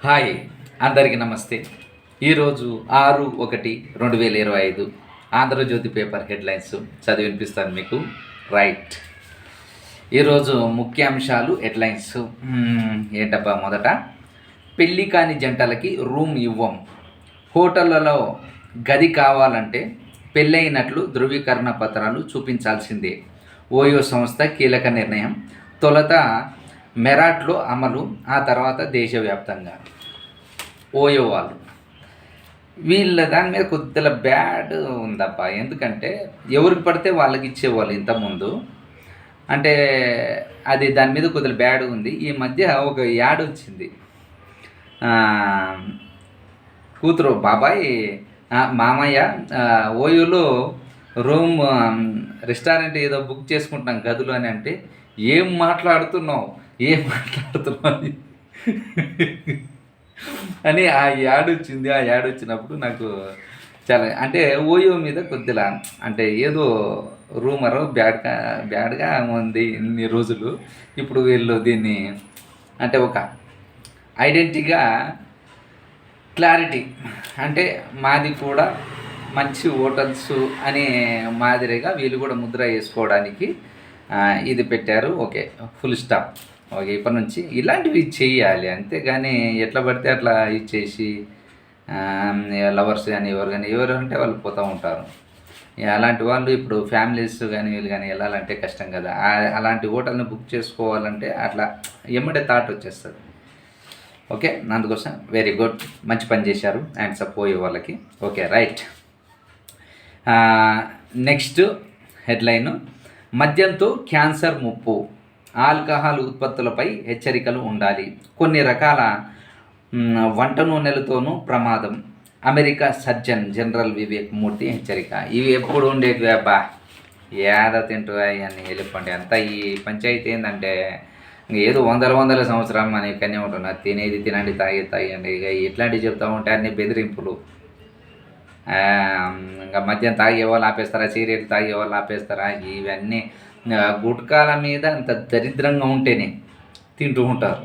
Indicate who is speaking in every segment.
Speaker 1: Hi, అందరికీ నమస్తే. ఈరోజు 6/1/2025 ఆంధ్రజ్యోతి పేపర్ హెడ్లైన్స్ చదివి వినిపిస్తాను మీకు. రైట్, ఈరోజు ముఖ్యాంశాలు హెడ్లైన్స్ ఏంటబ్బా. మొదట, పెళ్ళి కాని జంటలకి రూమ్ ఇవ్వం, హోటళ్లలో గది కావాలంటే పెళ్ళైనట్లు ధృవీకరణ పత్రాలు చూపించాల్సిందే. ఓయో సంస్థ కీలక నిర్ణయం. తొలుత మెరాట్లో అమలు, ఆ తర్వాత దేశవ్యాప్తంగా. ఓయో వాళ్ళు వీళ్ళ దాని మీద కొద్దిగా బ్యాడ్ ఉందబ్బా. ఎందుకంటే ఎవరికి పడితే వాళ్ళకి ఇచ్చేవాళ్ళు ఇంతకుముందు. అంటే అది దాని మీద కొద్దిగా బ్యాడ్ ఉంది. ఈ మధ్య ఒక యాడ్ వచ్చింది. కూతురు బాబాయ్, మామయ్య, ఓయోలో రూమ్ రెస్టారెంట్ ఏదో బుక్ చేసుకుంటున్నాం గదులు అని అంటే, ఏం మాట్లాడుతున్నావు అని ఆ యాడ్ వచ్చింది. ఆ యాడ్ వచ్చినప్పుడు నాకు చాలా, అంటే ఓయో మీద కొద్దిగా, అంటే ఏదో రూమరు బ్యాడ్గా ఉంది ఇన్ని రోజులు. ఇప్పుడు వీళ్ళు దీన్ని అంటే ఒక ఐడెంటిటీగా క్లారిటీ, అంటే మాది కూడా మంచి హోటల్స్ అనే మాదిరిగా వీళ్ళు కూడా ముద్ర వేసుకోవడానికి ఇది పెట్టారు. Okay, full stop. ఓకే, ఇప్పటి నుంచి ఇలాంటివి చేయాలి. అంతేగాని ఎట్లా పడితే అట్లా ఇచ్చేసి లవర్స్ కానీ ఎవరు అంటే వాళ్ళు పోతూ ఉంటారు. అలాంటి వాళ్ళు ఇప్పుడు ఫ్యామిలీస్ కానీ వీళ్ళు కానీ వెళ్ళాలంటే కష్టం కదా. అలాంటి హోటల్ని బుక్ చేసుకోవాలంటే అట్లా ఎమ్మడే థాట్ వచ్చేస్తుంది. ఓకే, అందుకోసం వెరీ గుడ్, మంచి పని చేశారు అండ్ సపోయే వాళ్ళకి. Okay, right. నెక్స్ట్ హెడ్లైను, మద్యంతో క్యాన్సర్ ముప్పు, ఆల్కహాల్ ఉత్పత్తులపై హెచ్చరికలు ఉండాలి, కొన్ని రకాల వంట నూనెలతోనూ ప్రమాదం, అమెరికా సర్జన్ జనరల్ వివేక్ మూర్తి హెచ్చరిక. ఇవి ఎప్పుడు ఉండేవి అబ్బా, ఏదో తింటూ అవన్నీ వెళ్ళిపోండి. అంతా ఈ పంచాయతీ ఏంటంటే ఏదో వందల సంవత్సరం మన ఇక్కడనే ఉంటున్నారు. తినేది తినండి, తాగండి, ఇక ఇట్లాంటివి చెప్తూ ఉంటే అన్ని బెదిరింపులు. ఇంకా మద్యం తాగే వాళ్ళు ఆపేస్తారా, సిగరెట్ తాగే వాళ్ళు ఆపేస్తారా, ఇవన్నీ గుట్కాల మీద అంత దరిద్రంగా ఉంటేనే తింటూ ఉంటారు.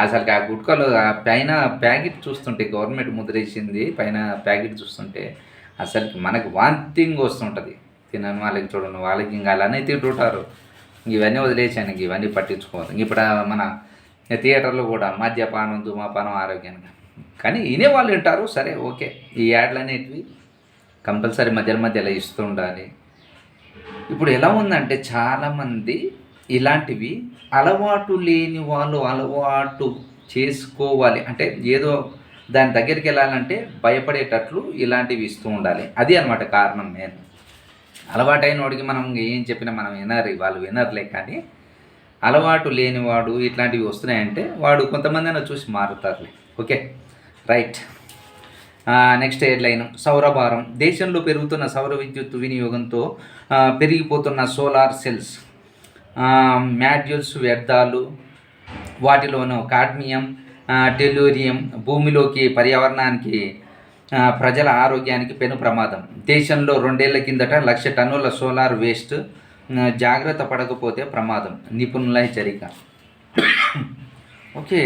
Speaker 1: అసలు ఆ గుట్కాలు పైన ప్యాకెట్ చూస్తుంటే, గవర్నమెంట్ ముద్రేసింది పైన ప్యాకెట్ చూస్తుంటే అసలుకి మనకు వాంతింగ్ వస్తుంటుంది. తినని వాళ్ళకి చూడండి, వాళ్ళకి ఇంకా అలానే తింటుంటారు. ఇవన్నీ వదిలేసాను, ఇవన్నీ పట్టించుకోవాలి. ఇప్పుడు మన థియేటర్లో కూడా మద్యపానం, ధూమపానం ఆరోగ్యానికి, కానీ వినేవాళ్ళు వింటారు. సరే, ఓకే. ఈ యాడ్లు అనేటివి కంపల్సరీ మధ్యలో ఇస్తూ ఉండాలి. ఇప్పుడు ఎలా ఉందంటే చాలామంది ఇలాంటివి అలవాటు లేని వాళ్ళు అలవాటు చేసుకోవాలి అంటే, ఏదో దాని దగ్గరికి వెళ్ళాలంటే భయపడేటట్లు ఇలాంటివి ఇస్తూ ఉండాలి. అది అనమాట కారణం. నేను అలవాటైన వాడికి మనం ఏం చెప్పినా మనం వాళ్ళు వినర్లే. కానీ అలవాటు లేనివాడు ఇట్లాంటివి వస్తున్నాయంటే వాడు కొంతమంది అయినా చూసి మారుతారులే. Okay, right. నెక్స్ట్ హెడ్లైన్, సౌరభారం, దేశంలో పెరుగుతున్న సౌర విద్యుత్ వినియోగంతో పెరిగిపోతున్న సోలార్ సెల్స్, మాడ్యూల్స్ వ్యర్థాలు, వాటిలోనూ కాడ్మియం, టెల్లూరియం భూమిలోకి, పర్యావరణానికి, ప్రజల ఆరోగ్యానికి పెను ప్రమాదం. దేశంలో 2 ఏళ్ల కిందట 1,00,000 టన్నుల సోలార్ వేస్ట్, జాగ్రత్త పడకపోతే ప్రమాదం, నిపుణుల హెచ్చరిక. ఓకే,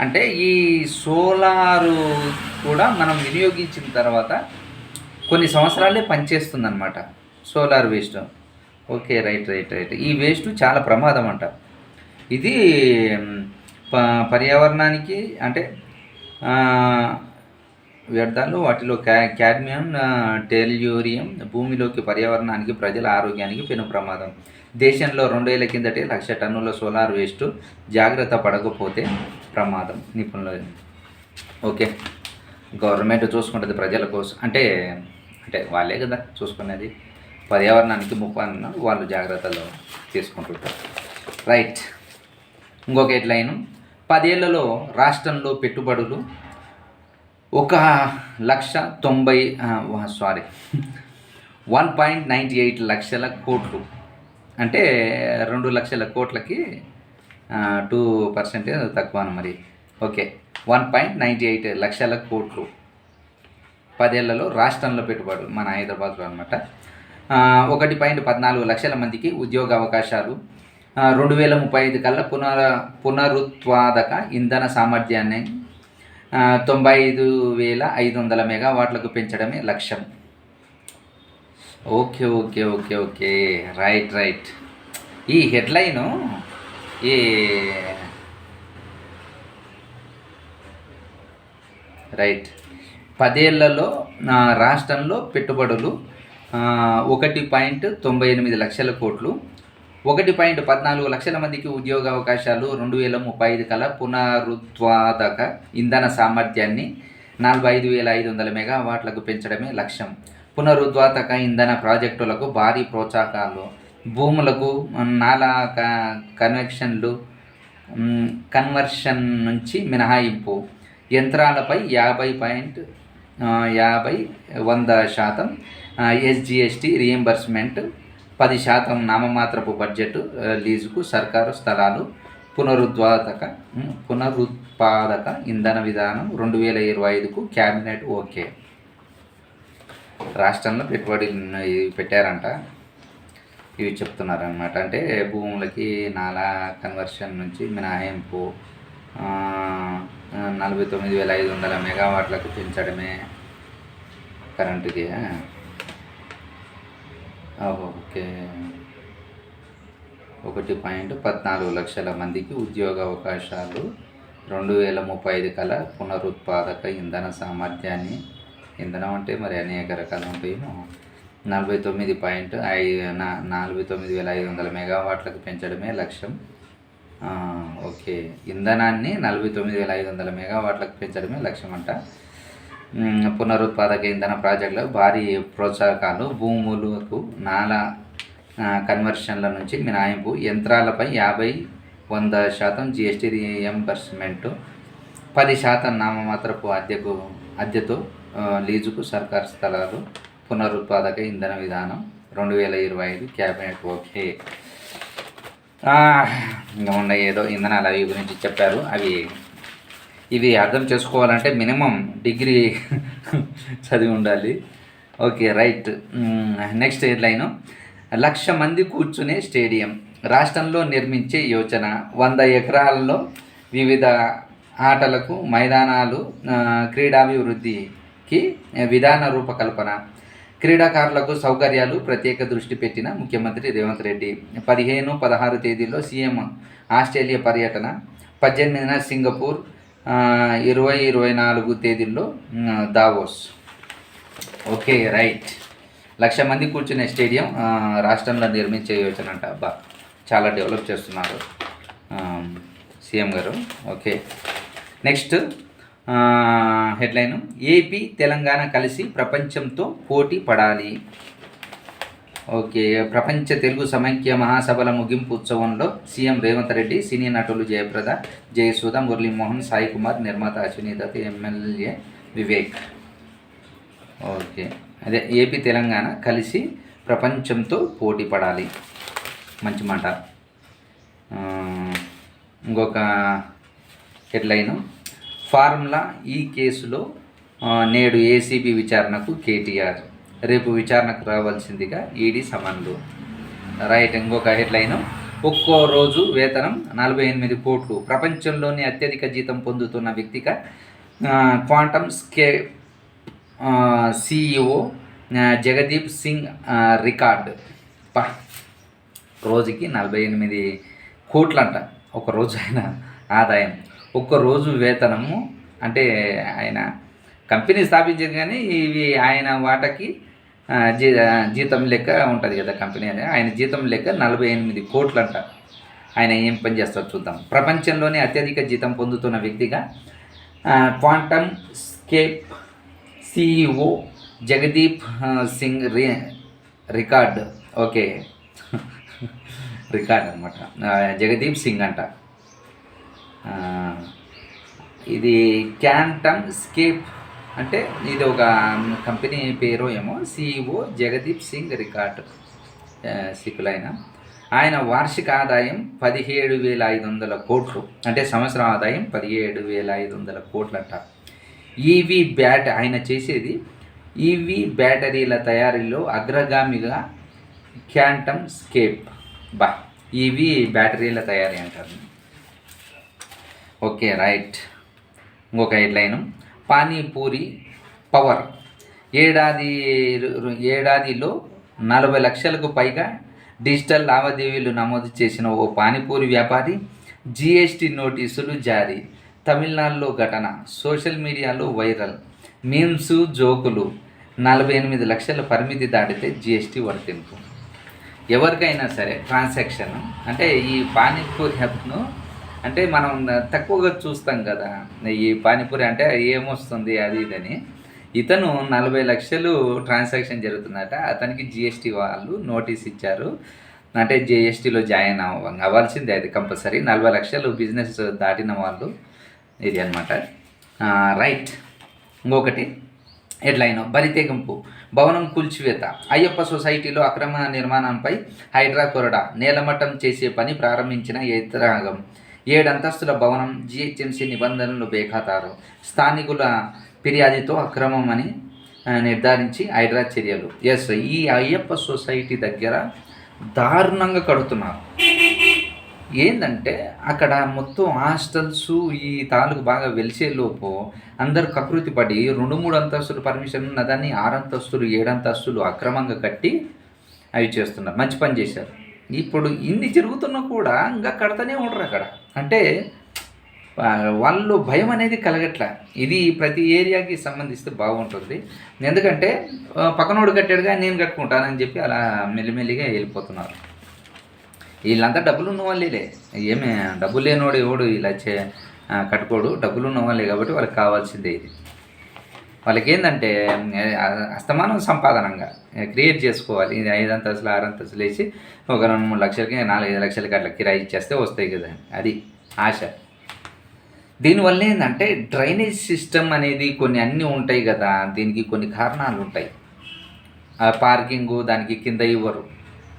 Speaker 1: అంటే ఈ సోలారు కూడా మనం వినియోగించిన తర్వాత కొన్ని సంవత్సరాలే పనిచేస్తుందన్నమాట సోలార్ వేస్ట్. Okay, right. ఈ వేస్ట్ చాలా ప్రమాదం అంట. ఇది పర్యావరణానికి, అంటే వ్యర్థాలు, వాటిలో కాడ్మియం, టెల్యూరియం భూమిలోకి, పర్యావరణానికి, ప్రజల ఆరోగ్యానికి పెను ప్రమాదం. దేశంలో 2 ఏళ్ల కిందటే 1,00,000 టన్నుల సోలార్ వేస్ట్, జాగ్రత్త పడకపోతే ప్రమాదం, నిపుణులు. ఓకే, గవర్నమెంట్ చూసుకుంటుంది ప్రజల కోసం, అంటే వాళ్ళే కదా చూసుకునేది. పర్యావరణానికి ముప్పు అన్న వాళ్ళు జాగ్రత్తలు తీసుకుంటుంటారు. రైట్. ఇంకొక హెడ్లైన్, 10 ఏళ్లలో రాష్ట్రంలో పెట్టుబడులు 1.98 లక్షల కోట్లు, అంటే 2 లక్షల కోట్లకి 2% తక్కువ మరి. ఓకే, 1.98 లక్షల కోట్లు 10 ఏళ్లలో రాష్ట్రంలో పెట్టుబడులు, మన హైదరాబాద్లో అనమాట. 1.14 లక్షల మందికి ఉద్యోగ అవకాశాలు, 2035 కల్లా పునరుత్పాదక ఇంధన సామర్థ్యాన్ని 95,500 మెగావాట్లకు పెంచడమే లక్ష్యం. Okay okay okay okay right right. ఈ హెడ్లైను ఈ రైట్ 10 ఏళ్లలో రాష్ట్రంలో పెట్టుబడులు 1.98 లక్షల కోట్లు, 1.14 లక్షల మందికి ఉద్యోగావకాశాలు, 2035 కల్లా పునరుత్పాదక ఇంధన సామర్థ్యాన్ని 45,500 మెగావాట్లకు పెంచడమే లక్ష్యం. పునరుత్పాదక ఇంధన ప్రాజెక్టులకు భారీ ప్రోత్సాహకాలు, భూములకు నాలా కన్వర్షన్ నుంచి మినహాయింపు, యంత్రాలపై 50% ఎస్జిఎస్టీ రీయింబర్స్మెంట్, 10% నామమాత్రపు బడ్జెట్ లీజుకు సర్కారు స్థలాలు, పునరుత్పాదక ఇంధన విధానం 2025కు క్యాబినెట్ ఓకే. రాష్ట్రంలో పెట్టుబడి పెట్టారంట. ఇవి చెప్తున్నారనమాట. అంటే భూములకి నాలా కన్వర్షన్ నుంచి మినహాయింపు, 49,500 మెగావాట్లకు పెంచడమే కరెంటుకి. ఓకే. 1.14 లక్షల మందికి ఉద్యోగ అవకాశాలు, 2035 కల్లా పునరుత్పాదక ఇంధన సామర్థ్యాన్ని, ఇంధనం అంటే మరి అనేక రకాలు ఉంటాయేమో, 49,500 మెగావాట్లకు పెంచడమే లక్ష్యం. ఓకే. ఇంధనాన్ని 49,500 మెగావాట్లకు పెంచడమే లక్ష్యం అంట. పునరుత్పాదక ఇంధన ప్రాజెక్టులకు భారీ ప్రోత్సాహకాలు, భూములకు నాలా కన్వర్షన్ల నుంచి మినహాయింపు, యంత్రాలపై 50-100% జిఎస్టీ రీయింబర్స్మెంటు, 10% నామమాత్రపు అద్దెతో లీజుకు సర్కారు స్థలాలు, పునరుత్పాదక ఇంధన విధానం 2025 క్యాబినెట్ ఓకే. ఇంకా ఉన్న ఏదో ఇంధనాలు అవి గురించి చెప్పారు. ఇవి అర్థం చేసుకోవాలంటే మినిమం డిగ్రీ చదివి ఉండాలి. Okay right. నెక్స్ట్ హెడ్లైను, 1,00,000 మంది కూర్చునే స్టేడియం రాష్ట్రంలో నిర్మించే యోచన, 100 ఎకరాల్లో వివిధ ఆటలకు మైదానాలు, క్రీడాభివృద్ధికి విధాన రూపకల్పన, క్రీడాకారులకు సౌకర్యాలు ప్రత్యేక దృష్టి పెట్టిన ముఖ్యమంత్రి రేవంత్ రెడ్డి. 15-16 తేదీల్లో సీఎం ఆస్ట్రేలియా పర్యటన, 18న సింగపూర్, 20-24 తేదీల్లో దావోస్. Okay right. 1,00,000 మంది కూర్చునే స్టేడియం రాష్ట్రంలో నిర్మించే యోచన అంట. అబ్బా, చాలా డెవలప్ చేస్తున్నారు సీఎం గారు. ఓకే. నెక్స్ట్ హెడ్లైను, ఏపీ తెలంగాణ కలిసి ప్రపంచంతో పోటీ పడాలి. ఓకే. ప్రపంచ తెలుగు సమైక్య మహాసభల ముగింపు ఉత్సవంలో సీఎం రేవంత్ రెడ్డి, సినీ నటులు జయప్రద, జయసుధ, మురళీమోహన్, సాయి కుమార్, నిర్మాత అశ్విని దత్, ఎమ్మెల్యే వివేక్. ఓకే. అదే ఏపీ తెలంగాణ కలిసి ప్రపంచంతో పోటీ పడాలి. మంచి మాట. ఇంకొక హెడ్లైను, ఫార్ములా ఈ కేసులో నేడు ఏసీబీ విచారణకు కేటీఆర్, రేపు విచారణకు రావాల్సిందిగా ఈడీ సమన్లు. రైట్. ఇంకొక హెడ్లైను, ఒక్కో రోజు వేతనం 48 కోట్లు, ప్రపంచంలోని అత్యధిక జీతం పొందుతున్న వ్యక్తిగా quantum scape CEO Jagdeep Singh record. రోజుకి 48 కోట్లంట ఒకరోజు ఆయన ఆదాయం. ఒక్కరోజు వేతనము అంటే ఆయన కంపెనీ స్థాపించింది, కానీ ఇవి ఆయన వాటకి జీతం లెక్క ఉంటుంది కదా కంపెనీ అని. ఆయన జీతం లెక్క 48 కోట్లంట. ఆయన ఏం పని చేస్తారో చూద్దాం. ప్రపంచంలోనే అత్యధిక జీతం పొందుతున్న వ్యక్తిగా quantum scape CEO Jagdeep Singh record. Okay. Record అనమాట. జగదీప్ సింగ్ అంట. ఇది క్వాంటమ్ స్కేప్ అంటే ఇది ఒక కంపెనీ పేరు ఏమో. CEO జగదీప్ సింగ్ రికార్డ్ సిక్కులైన ఆయన వార్షిక ఆదాయం 17,500 కోట్లు, అంటే సంవత్సరం ఆదాయం 17,500 కోట్లంట. ఆయన చేసేది ఈవీ బ్యాటరీల తయారీలో అగ్రగామిగా క్వాంటమ్ స్కేప్. ఇవి బ్యాటరీల తయారీ అంటారు. Okay right. ఇంకొక హెడ్లైను, పానీపూరి పవర్ ఏడాదిలో 40 లక్షలకు పైగా డిజిటల్ లావాదేవీలు నమోదు చేసిన ఓ పానీపూరి వ్యాపారి జీఎస్టీ నోటీసులు జారీ. తమిళనాడులో ఘటన సోషల్ మీడియాలో వైరల్. మీమ్స్ జోకులు. 48 లక్షల పరిమితి దాటితే జీఎస్టీ వర్తింపు. ఎవరికైనా సరే ట్రాన్సాక్షన్ అంటే ఈ పానీపూరి యాప్ను అంటే మనం తక్కువగా చూస్తాం కదా, ఈ పానీపూరి అంటే ఏమొస్తుంది అది ఇదని. ఇతను 40 లక్షలు ట్రాన్సాక్షన్ జరుగుతుందట. అతనికి జిఎస్టీ వాళ్ళు నోటీస్ ఇచ్చారు. అంటే జిఎస్టీలో జాయిన్ అవ్వాల్సిందే, అది కంపల్సరీ. 40 లక్షలు బిజినెస్ దాటిన వాళ్ళు ఇది అనమాట. రైట్. ఇంకొకటి హెడ్లైన్, బరితెగింపు భవనం కూల్చివేత. అయ్యప్ప సొసైటీలో అక్రమ నిర్మాణంపై హైడ్రా కొరడా. నేలమట్టం చేసే పని ప్రారంభించిన యంత్రాంగం. 7 అంతస్తుల భవనం జిహెచ్ఎంసీ నిబంధనలు బేఖాతారు. స్థానికుల ఫిర్యాదుతో అక్రమమని నిర్ధారించి హైడ్రా చర్యలు. ఎస్, ఈ అయ్యప్ప సొసైటీ దగ్గర దారుణంగా కడుతున్నారు. ఏంటంటే అక్కడ మొత్తం హాస్టల్స్ ఈ తాలూకు బాగా వెలిసేలోపు అందరూ కకృతి పడి 2-3 అంతస్తులు పర్మిషన్ ఉన్నదాన్ని 6 అంతస్తులు 7 అంతస్తులు అక్రమంగా కట్టి అవి చేస్తున్నారు. మంచి పని చేశారు. ఇప్పుడు ఇన్ని జరుగుతున్నా కూడా ఇంకా కడతానే ఉంటారు అక్కడ. అంటే వాళ్ళు భయం అనేది కలగట్ల. ఇది ప్రతి ఏరియాకి సంబంధిస్తే బాగుంటుంది. ఎందుకంటే పక్కనోడు కట్టాడుగా నేను కట్టుకుంటానని చెప్పి అలా మెల్లిమెల్లిగా వెళ్ళిపోతున్నారు. వీళ్ళంతా డబ్బులు ఉన్న వాళ్ళే. ఏమే డబ్బులు లేనివాడు ఎవడు ఇలా కట్టుకోడు. డబ్బులు ఉన్న వాళ్ళే కాబట్టి వాళ్ళకి కావాల్సిందే ఇది. వాళ్ళకి ఏంటంటే అస్తమానం సంపాదనంగా క్రియేట్ చేసుకోవాలి. ఇది 5 అంతస్తులు 6 అంతస్తులు వేసి ఒక 2-3 లక్షలకి 4-5 లక్షలకి అట్లా కిరాయి ఇచ్చేస్తే వస్తాయి కదా, అది ఆశ. దీనివల్ల ఏంటంటే డ్రైనేజ్ సిస్టమ్ అనేది కొన్ని అన్నీ ఉంటాయి కదా, దీనికి కొన్ని కారణాలు ఉంటాయి. పార్కింగు దానికి కింద ఇవ్వరు,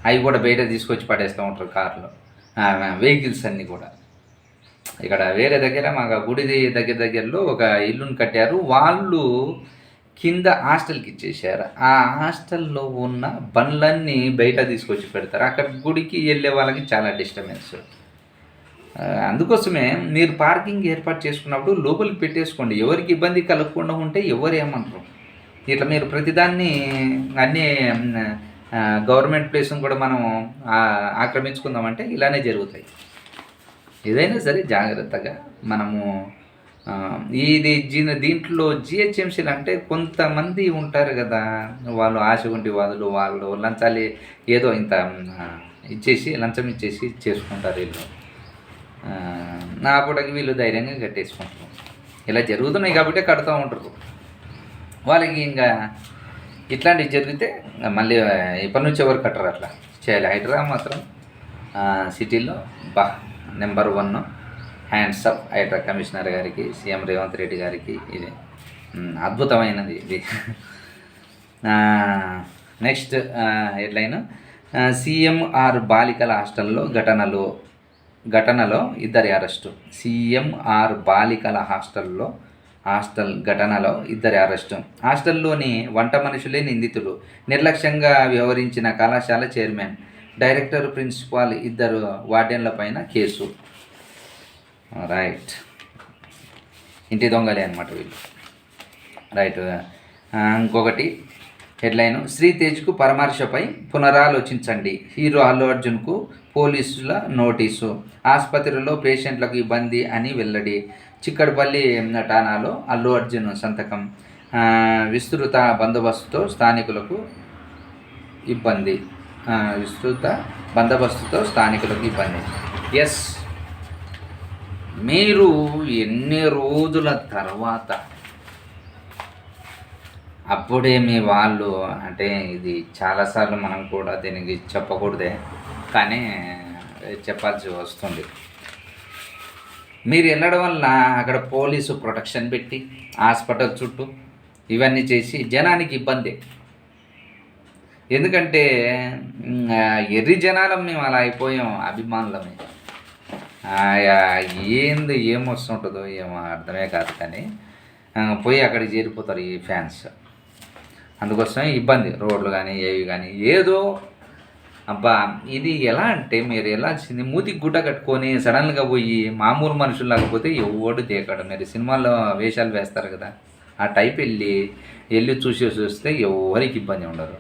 Speaker 1: అవి కూడా బయట తీసుకొచ్చి పడేస్తూ ఉంటారు కార్లు, వెహికల్స్ అన్నీ కూడా. ఇక్కడ వేరే దగ్గర మాకు గుడి దగ్గరలో ఒక ఇల్లుని కట్టారు. వాళ్ళు కింద హాస్టల్కి ఇచ్చేసారు. ఆ హాస్టల్లో ఉన్న బండ్లన్నీ బయట తీసుకొచ్చి పెడతారు. అక్కడ గుడికి వెళ్ళే వాళ్ళకి చాలా డిస్టర్బెన్స్. అందుకోసమే మీరు పార్కింగ్ ఏర్పాటు చేసుకున్నప్పుడు లోపలికి పెట్టేసుకోండి. ఎవరికి ఇబ్బంది కలగకుండా ఉంటే ఎవరు ఏమంటారు. ఇట్లా మీరు ప్రతిదాన్ని అన్నీ గవర్నమెంట్ ప్లేస్ని కూడా మనం ఆక్రమించుకుందామంటే ఇలానే జరుగుతాయి. ఏదైనా సరే జాగ్రత్తగా మనము దీంట్లో జిహెచ్ఎంసీలు అంటే కొంతమంది ఉంటారు కదా, వాళ్ళు ఆశ ఉండి వాళ్ళు లంచాలు ఏదో ఇంత లంచం ఇచ్చేసి చేసుకుంటారు. వీళ్ళు నా పూటకి వీళ్ళు ధైర్యంగా కట్టేసుకుంటారు. ఇలా జరుగుతున్నాయి కాబట్టి కడుతూ ఉంటారు. వాళ్ళకి ఇంకా ఇట్లాంటివి జరిగితే మళ్ళీ ఇప్పటి నుంచి ఎవరు కట్టరు. అట్లా చేయాలి. హైడ్రా మాత్రం సిటీలో number 1. Hands up HYDRAA commissioner గారికి, సీఎం రేవంత్ రెడ్డి గారికి. ఇది అద్భుతమైనది ఇది. నెక్స్ట్ హెడ్లైన్, సీఎంఆర్ బాలికల హాస్టల్లో ఘటనలో 2 అరెస్టు. సీఎంఆర్ బాలికల హాస్టల్ ఘటనలో 2 అరెస్టు. హాస్టల్లోని వంట మనుషులే నిందితులు. నిర్లక్ష్యంగా వ్యవహరించిన కళాశాల చైర్మన్, డైరెక్టర్, ప్రిన్సిపాల్, 2 వార్డెన్లపైన కేసు. రైట్. ఇంటి దొంగలే అనమాట వీళ్ళు. రైట్. ఇంకొకటి హెడ్లైన్, శ్రీతేజ్కు పరామర్శపై పునరాలోచించండి. హీరో అల్లు అర్జున్కు పోలీసుల నోటీసు. ఆసుపత్రిలో పేషెంట్లకు ఇబ్బంది అని వెల్లడి. చిక్కడపల్లి ఠాణాలో అల్లు అర్జున్ సంతకం. విస్తృత బందోబస్తుతో స్థానికులకు ఇబ్బంది. ఎస్, మీరు ఎన్ని రోజుల తర్వాత అప్పుడే మీ వాళ్ళు అంటే ఇది చాలాసార్లు మనం కూడా దీనికి చెప్పకూడదే కానీ చెప్పాల్సి వస్తుంది. మీరు వెళ్ళడం వల్ల అక్కడ పోలీసు ప్రొటెక్షన్ పెట్టి హాస్పిటల్ చుట్టూ ఇవన్నీ చేసి జనానికి ఇబ్బంది. ఎందుకంటే ఎర్రి జనాలం మేము అలా అయిపోయాం, అభిమానులమే. ఏమొస్తుంటుందో ఏమో అర్థమే కాదు కానీ పోయి అక్కడికి చేరిపోతారు ఈ ఫ్యాన్స్. అందుకోసమే ఇబ్బంది. రోడ్లు కానీ ఏవి కానీ ఏదో అబ్బా! ఇది ఎలా అంటే మీరు ఎళ్ళాల్సింది మూతికి గుడ్డ కట్టుకొని సడెన్‌గా పోయి మామూలు మనుషుల్లాగా పోతే ఎవ్వడు దేకడు. మీరు సినిమాల్లో వేషాలు వేస్తారు కదా! ఆ టైప్ ఎళ్లి చూసేసొస్తే ఎవ్వరికి ఇబ్బంది ఉండదు.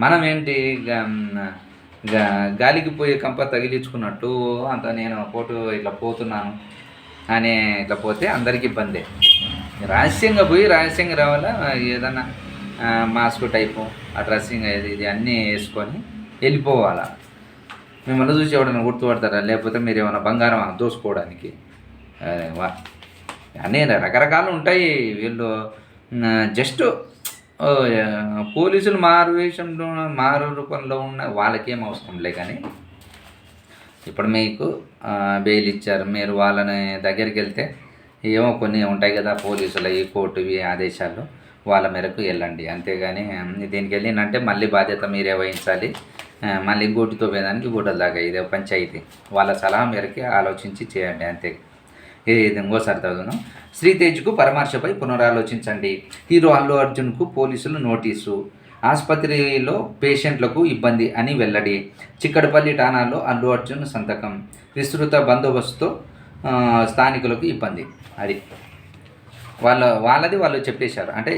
Speaker 1: మనం ఏంటి గా గా గాలికి పోయి కంప తగిలించుకున్నట్టు అంత నేను ఇట్లా పోతున్నాను అని ఇట్లా పోతే అందరికి ఇబ్బందే. రహస్యంగా పోయి రహస్యంగా రావాలా ఏదన్నా మాస్క్ టైపు ఆ డ్రెస్సింగ్ అది ఇది అన్నీ యేసుకొని వెళ్ళిపోవాలా. మిమ్మల్ని చూసి ఎవడన్నా గుర్తుపడతారా? లేకపోతే మీరేమన్నా బంగారమా దోసుకోవడానికి? అరే వాహ్! అన్నీ రకరకాలు ఉంటాయి. వీళ్ళు జస్ట్ పోలీసులు మారు వేషంలో మారు రూపంలో ఉన్న వాళ్ళకేం అవసరంలే కానీ, ఇప్పుడు మీకు బెయిల్ ఇచ్చారు. మీరు వాళ్ళని దగ్గరికెళ్తే ఏమో కొన్ని ఉంటాయి కదా పోలీసులయి, కోర్టువి ఆదేశాలు. వాళ్ళ మేరకు వెళ్ళండి. అంతేగాని దీనికెళ్ళిండంటే మళ్ళీ బాధ్యత మీరే వహించాలి. మళ్ళీ గూటితో పోయేదానికి గూటల దాకా ఇదే పంచాయితీ. వాళ్ళ సలహా మేరకే ఆలోచించి చేయండి అంతే. ఇది ఇంకోసారి చదువుదాం. శ్రీతేజ్‌కు పరామర్శపై పునరాలోచించండి. హీరో అల్లు అర్జున్‌కు పోలీసులు నోటీసు. ఆస్పత్రిలో పేషెంట్లకు ఇబ్బంది అని వెల్లడి. చిక్కడపల్లి ఠాణాలో అల్లు అర్జున్ సంతకం. విస్తృత బందోబస్తుతో స్థానికులకు ఇబ్బంది. అది వాళ్ళది వాళ్ళు చెప్పేశారు. అంటే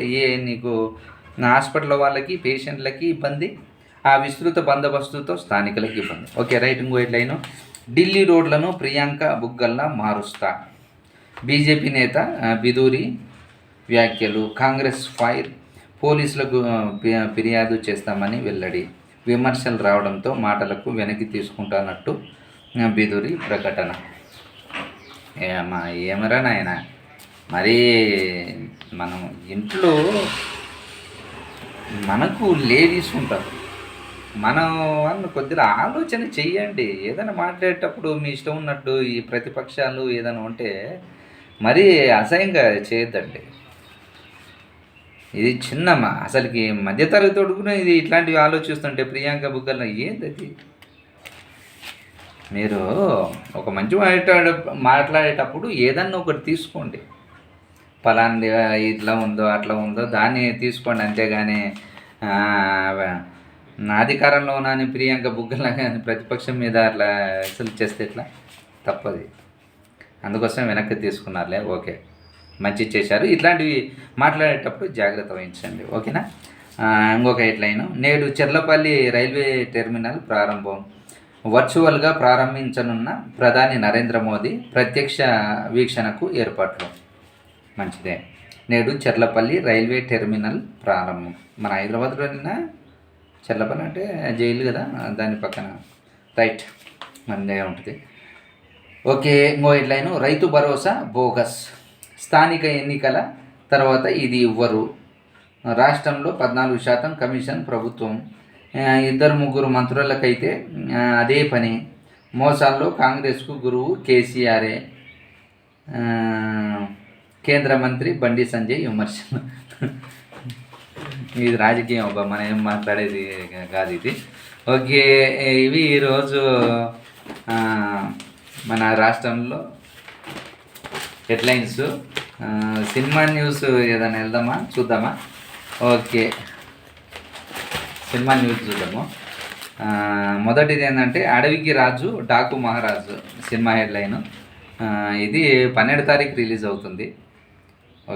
Speaker 1: నీకు హాస్పిటల్ వాళ్ళకి పేషెంట్లకి ఇబ్బంది, ఆ విస్తృత బందోబస్తుతో స్థానికులకు ఇబ్బంది. Okay right. ఇంకో హెడ్లైను. ఢిల్లీ రోడ్లను ప్రియాంక బుగ్గల్లా మారుస్తా. బీజేపీ నేత బిదూరి వ్యాఖ్యలు. కాంగ్రెస్ ఫైర్. పోలీసులకు ఫిర్యాదు చేస్తామని వెల్లడి. విమర్శలు రావడంతో మాటలకు వెనక్కి తీసుకుంటానట్టు బిదూరి ప్రకటన. ఏమరా నాయన, మరి మనం ఇంట్లో మనకు లేడీస్ ఉంటారు. మనం వాళ్ళు కొద్దిగా ఆలోచన చెయ్యండి. ఏదైనా మాట్లాడేటప్పుడు మీ ఇష్టం ఉన్నట్టు ఈ ప్రతిపక్షాలు ఏదైనా ఉంటే మరీ అసహ్యంగా చేయొద్దండి. ఇది అసలుకి మధ్యతరగతోడు కూడా ఇది ఇట్లాంటివి ఆలోచిస్తుంటే ప్రియాంక బుగ్గల ఏంటది? మీరు ఒక మంచి మాట్లాడేటప్పుడు ఏదన్నా ఒకటి తీసుకోండి. ఫలాంది ఇట్లా ఉందో అట్లా ఉందో దాన్ని తీసుకోండి. అంతేగాని అధికారంలో ఉన్నాను ప్రియాంక బుగ్గలా కానీ ప్రతిపక్షం మీద అట్లా అసలు చేస్తే ఎట్లా? తప్పది. అందుకోసం వెనక్కి తీసుకున్నారులే. ఓకే, మంచి చేశారు. ఇట్లాంటివి మాట్లాడేటప్పుడు జాగ్రత్త వహించండి. ఓకేనా? ఇంకొక హెడ్లైను. నేడు చెర్లపల్లి రైల్వే టెర్మినల్ ప్రారంభం. వర్చువల్గా ప్రారంభించనున్న ప్రధాని నరేంద్ర మోదీ ప్రత్యక్ష వీక్షణకు ఏర్పాట్లు. మంచిదే. నేడు చెర్లపల్లి రైల్వే టెర్మినల్ ప్రారంభం. మన హైదరాబాద్లోనే చెర్లపల్లి అంటే జైలు కదా, దాని పక్కన. రైట్, మందే ఉంటుంది. ఓకే, ఇంకో హెడ్లైను. రైతు భరోసా బోగస్. స్థానిక ఎన్నికల తర్వాత ఇది ఇవ్వరు. రాష్ట్రంలో 14% కమిషన్ ప్రభుత్వం. 2-3 మంత్రులకైతే అదే పని. మోసాల్లో కాంగ్రెస్కు గురువు కేసీఆరే. కేంద్ర మంత్రి బండి సంజయ్ విమర్శలు. ఇది రాజకీయం అబ్బా, మనం ఏం మాట్లాడేది కాదు ఇది. ఓకే, ఇవి ఈరోజు మన రాష్ట్రంలో హెడ్లైన్స్. సినిమా న్యూస్ ఏదైనా వెళ్దామా, చూద్దామా? ఓకే, సినిమా న్యూస్ చూద్దాము. మొదటిది ఏంటంటే అడవికి రాజు డాకు మహారాజు సినిమా హెడ్లైను. ఇది 12వ తారీఖు రిలీజ్ అవుతుంది.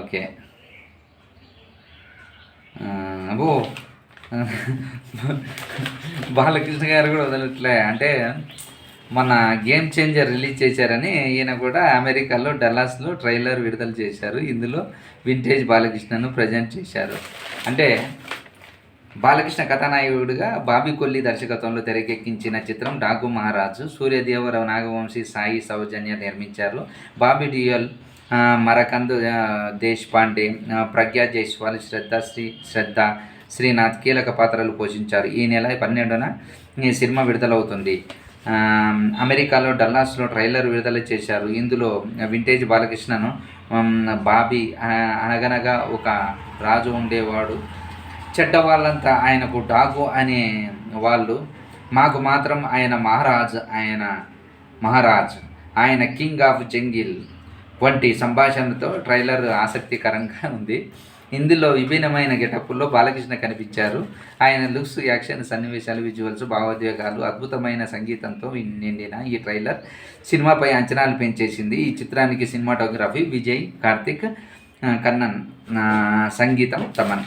Speaker 1: ఓకే. అబ్బో, బాలకృష్ణ గారు కూడా వదలట్లే. అంటే మన గేమ్ చేంజర్ రిలీజ్ చేశారని ఈయన కూడా అమెరికాలో డల్లాస్లో ట్రైలర్ విడుదల చేశారు. ఇందులో వింటేజ్ బాలకృష్ణను ప్రజెంట్ చేశారు. అంటే బాలకృష్ణ కథానాయకుడిగా బాబీ కొల్లి దర్శకత్వంలో తెరకెక్కించిన చిత్రం డాకు మహారాజు. సూర్యదేవరావు, నాగవంశీ, సాయి సౌజన్య నిర్మించారు. బాబీ డ్యూయల్, మరకంద్ దేశ్పాండే, ప్రజ్ఞా జైస్వాల్, శ్రద్ధ శ్రీనాథ్ కీలక పాత్రలు పోషించారు. ఈ నెల 12న ఈ సినిమా విడుదలవుతుంది. అమెరికాలో డల్లాస్లో ట్రైలర్ విడుదల చేశారు. ఇందులో వింటేజ్ బాలకృష్ణను బాబీ అనగనగా ఒక రాజు ఉండేవాడు. చెడ్డవాళ్ళంతా ఆయనకు డాగు అనే వాళ్ళు, మాకు మాత్రం ఆయన మహారాజ్, ఆయన కింగ్ ఆఫ్ జంగిల్ వంటి సంభాషణతో ట్రైలర్ ఆసక్తికరంగా ఉంది. ఇందులో విభిన్నమైన గెటప్పుల్లో బాలకృష్ణ కనిపించారు. ఆయన లుక్స్, యాక్షన్ సన్నివేశాలు, విజువల్స్, భావోద్వేగాలు, అద్భుతమైన సంగీతంతో నిండిన ఈ ట్రైలర్ సినిమాపై అంచనాలు పెంచేసింది. ఈ చిత్రానికి సినిమాటోగ్రఫీ విజయ్ కార్తిక్, కన్నన్, సంగీతం తమన్.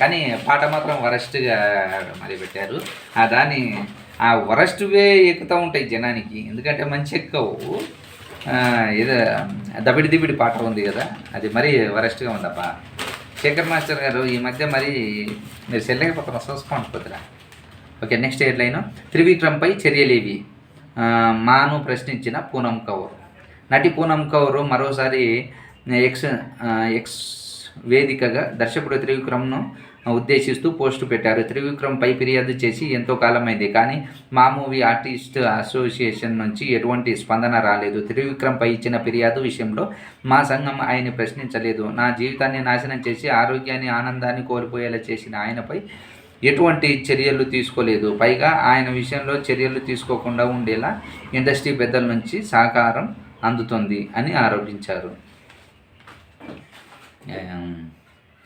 Speaker 1: కానీ పాట మాత్రం వరస్ట్గా మరి పెట్టారు. దాన్ని ఆ వరస్ట్వే ఎక్కుతూ ఉంటాయి జనానికి, ఎందుకంటే మంచి ఎక్కవు. ఏదో దబిడి దిబిడి పాట ఉంది కదా, అది మరీ వరస్ట్గా ఉందబ్బా. శేఖర్ మాస్టర్ గారు ఈ మధ్య మరి మీరు చెల్లకపోతే చూసుకోండిపోతురా. Okay, next headline. త్రివిక్రమ్పై చర్యలేవి, మాను ప్రశ్నించిన పూనం కౌర్. నటి పూనం కౌర్ మరోసారి ఎక్స్ వేదికగా దర్శకుడు త్రివిక్రమ్ను ఉద్దేశిస్తూ పోస్టు పెట్టారు. త్రివిక్రమ్పై ఫిర్యాదు చేసి ఎంతో కాలమైంది, కానీ మా మూవీ ఆర్టిస్ట్ అసోసియేషన్ నుంచి ఎటువంటి స్పందన రాలేదు. త్రివిక్రమ్పై ఇచ్చిన ఫిర్యాదు విషయంలో మా సంఘం ఆయన్ని ప్రశ్నించలేదు. నా జీవితాన్ని నాశనం చేసి ఆరోగ్యాన్ని, ఆనందాన్ని కోల్పోయేలా చేసిన ఆయనపై ఎటువంటి చర్యలు తీసుకోలేదు. పైగా ఆయన విషయంలో చర్యలు తీసుకోకుండా ఉండేలా ఇండస్ట్రీ పెద్దల నుంచి సహకారం అందుతుంది అని ఆరోపించారు.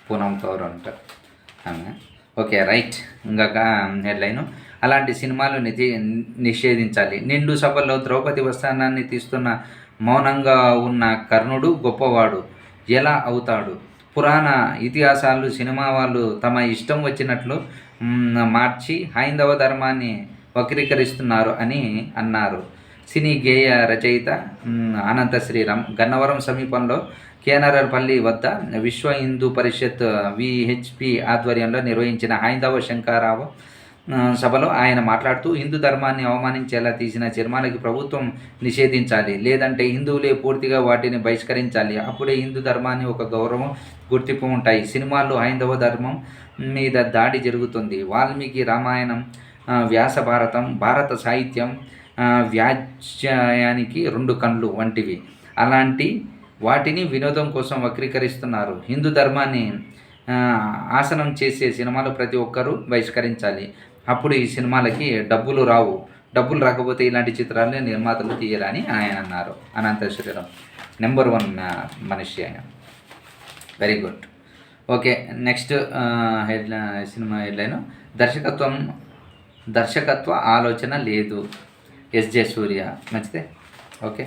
Speaker 1: పూనం కౌర్ అంటారు ఆమె. Okay, right. ఇంకొక హెడ్లైను. అలాంటి సినిమాలు నిషేధించాలి. నిండు సభలో ద్రౌపది వస్త్రాన్ని తీస్తున్న మౌనంగా ఉన్న కర్ణుడు గొప్పవాడు ఎలా అవుతాడు? పురాణ ఇతిహాసాలు సినిమా వాళ్ళు తమ ఇష్టం వచ్చినట్లు మార్చి హైందవ ధర్మాన్ని వక్రీకరిస్తున్నారు అని అన్నారు. సినీ గేయ రచయిత అనంత శ్రీరామ్ గన్నవరం సమీపంలో కేనరపల్లి వద్ద విశ్వ హిందూ పరిషత్ విహెచ్పి ఆధ్వర్యంలో నిర్వహించిన హైందవ శంకరావ సభలో ఆయన మాట్లాడుతూ, హిందూ ధర్మాన్ని అవమానించేలా తీసిన సినిమాలకి ప్రభుత్వం నిషేధించాలి, లేదంటే హిందువులే పూర్తిగా వాటిని బహిష్కరించాలి. అప్పుడే హిందూ ధర్మాన్ని ఒక గౌరవం, గుర్తింపు ఉంటాయి. సినిమాల్లో హైందవ ధర్మం మీద దాడి జరుగుతుంది. వాల్మీకి రామాయణం, వ్యాస భారతం, భారత సాహిత్యం వ్యాజ్యానికి రెండు కళ్ళు వంటివి. అలాంటి వాటిని వినోదం కోసం వక్రీకరిస్తున్నారు. హిందూ ధర్మాన్ని ఆసనం చేసే సినిమాలు ప్రతి ఒక్కరూ బహిష్కరించాలి. అప్పుడు ఈ సినిమాలకి డబ్బులు రావు. డబ్బులు రాకపోతే ఇలాంటి చిత్రాలని నిర్మాతలు తీయాలని ఆయన అన్నారు. అనంత శ్రీరామ్ నెంబర్ 1 మనిషి ఆయన. Very good. Okay, next cinema headline. దర్శకత్వ ఆలోచన లేదు, ఎస్జే సూర్య. మంచిదే. ఓకే,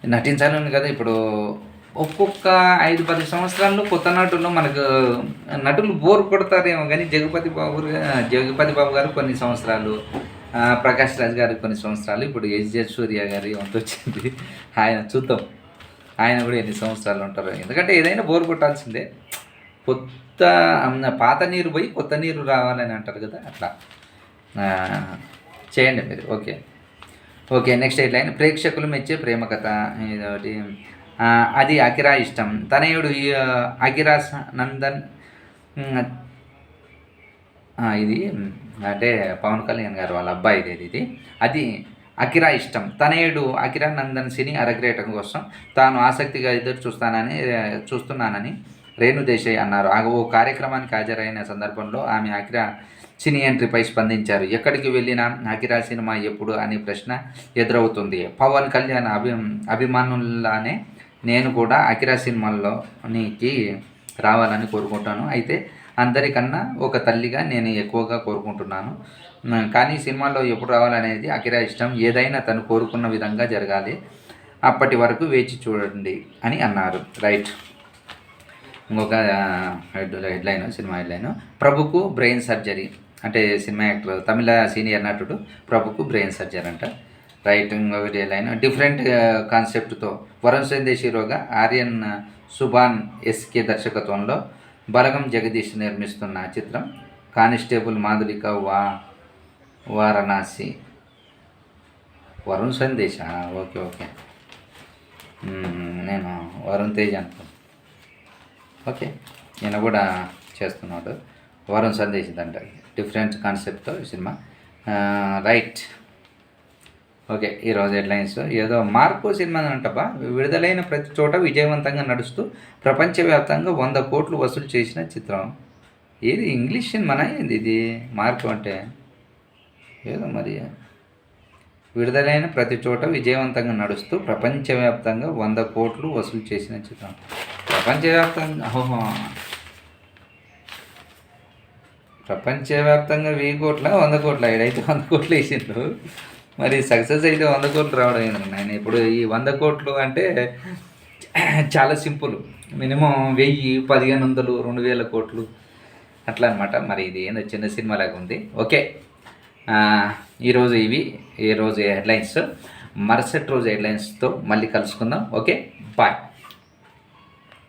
Speaker 1: నటించాలని కదా. ఇప్పుడు ఒక్కొక్క 5-10 సంవత్సరాల్లో కొత్త నటులు మనకు నటులు బోర్ కొడతారేమో, కానీ జగపతి బాబు గారు కొన్ని సంవత్సరాలు, ప్రకాష్ రాజ్ గారు కొన్ని సంవత్సరాలు, ఇప్పుడు ఎస్జే సూర్య గారు వంత వచ్చింది. ఆయన చూద్దాం ఆయన కూడా ఎన్ని సంవత్సరాలు ఉంటారు. ఎందుకంటే ఏదైనా బోర్ కొట్టాల్సిందే. పాత నీరు పోయి కొత్త నీరు రావాలని అంటారు కదా, అట్లా చేయండి మీరు. Okay, next headline. ప్రేక్షకులు మెచ్చే ప్రేమ కథ. ఇదొకటి. అది అకిరా ఇష్టం. తనయుడు అకిరా నందన్, ఇది అంటే పవన్ కళ్యాణ్ గారు వాళ్ళ అబ్బాయి ఇది. అది అకిరా ఇష్టం. తనయుడు అకిరా నందన్ సినీ అరగ్రేటం కోసం తాను ఆసక్తిగా ఎదురు చూస్తున్నానని రేణు దేశాయ్ అన్నారు. ఓ కార్యక్రమానికి హాజరైన సందర్భంలో ఆమె అకిరా సినీ ఎంట్రీపై స్పందించారు. ఎక్కడికి వెళ్ళినా అకిరా సినిమా ఎప్పుడు అనే ప్రశ్న ఎదురవుతుంది. పవన్ కళ్యాణ్ అభిమానులానే నేను కూడా అకిరా సినిమాలోనికి రావాలని కోరుకుంటాను. అయితే అందరికన్నా ఒక తల్లిగా నేను ఎక్కువగా కోరుకుంటున్నాను. కానీ సినిమాలో ఎప్పుడు రావాలనేది అకిరా ఇష్టం. ఏదైనా తను కోరుకున్న విధంగా జరగాలి. అప్పటి వరకు వేచి చూడండి అని అన్నారు. రైట్. ఇంకొక హెడ్లైన్, సినిమా హెడ్లైన్. ప్రభుకు బ్రెయిన్ సర్జరీ. అంటే సినిమా యాక్టర్, తమిళ సీనియర్ నటుడు ప్రభుకు బ్రెయిన్ సర్జరీ అంట. రైట్. ఇంకొకటి హెడ్లైన్. డిఫరెంట్ కాన్సెప్ట్తో వరుణ్ సందేశ్ హీరోగా ఆర్యన్ సుభాన్ ఎస్కే దర్శకత్వంలో బలగం జగదీష్ నిర్మిస్తున్న చిత్రం కానిస్టేబుల్ మాధులిక వారణాసి. వరుణ్ సందేశ్. ఓకే, నేను వరుణ్ తేజ్ అనుకున్నాను. ఓకే, ఈయన కూడా చేస్తున్నాడు. వరుణ్ సందేశ్ అంట. డిఫరెంట్ కాన్సెప్ట్తో సినిమా. రైట్. ఓకే, ఈరోజు హెడ్లైన్స్. ఏదో మార్కో సినిమా అంటబ్బా, విడుదలైన ప్రతి చోట విజయవంతంగా నడుస్తూ ప్రపంచవ్యాప్తంగా 100 కోట్లు వసూలు చేసిన చిత్రం. ఏది ఇంగ్లీష్ సినిమానా ఏంది ఇది? మార్కో అంటే ఏదో మరి విడుదలైన ప్రతి చోట విజయవంతంగా నడుస్తూ ప్రపంచవ్యాప్తంగా 100 కోట్లు వసూలు చేసిన చిత్రం. ప్రపంచవ్యాప్తంగా ప్రపంచవ్యాప్తంగా 1000 కోట్ల 100 కోట్ల ఇడైతే 100 కోట్లు వేసిండ్రు. మరి సక్సెస్ అయితే 100 కోట్లు రావడం ఏంటంటే నేను ఇప్పుడు ఈ 100 కోట్లు అంటే చాలా సింపుల్. మినిమం 1000, 1500, 2000 కోట్లు అట్లా అనమాట. మరి ఇది ఏందో చిన్న సినిమా లాగా ఉంది. ఓకే, ఈరోజు ఈరోజు హెడ్లైన్స్. మరుసటి రోజు హెడ్లైన్స్తో మళ్ళీ కలుసుకుందాం. Okay, bye.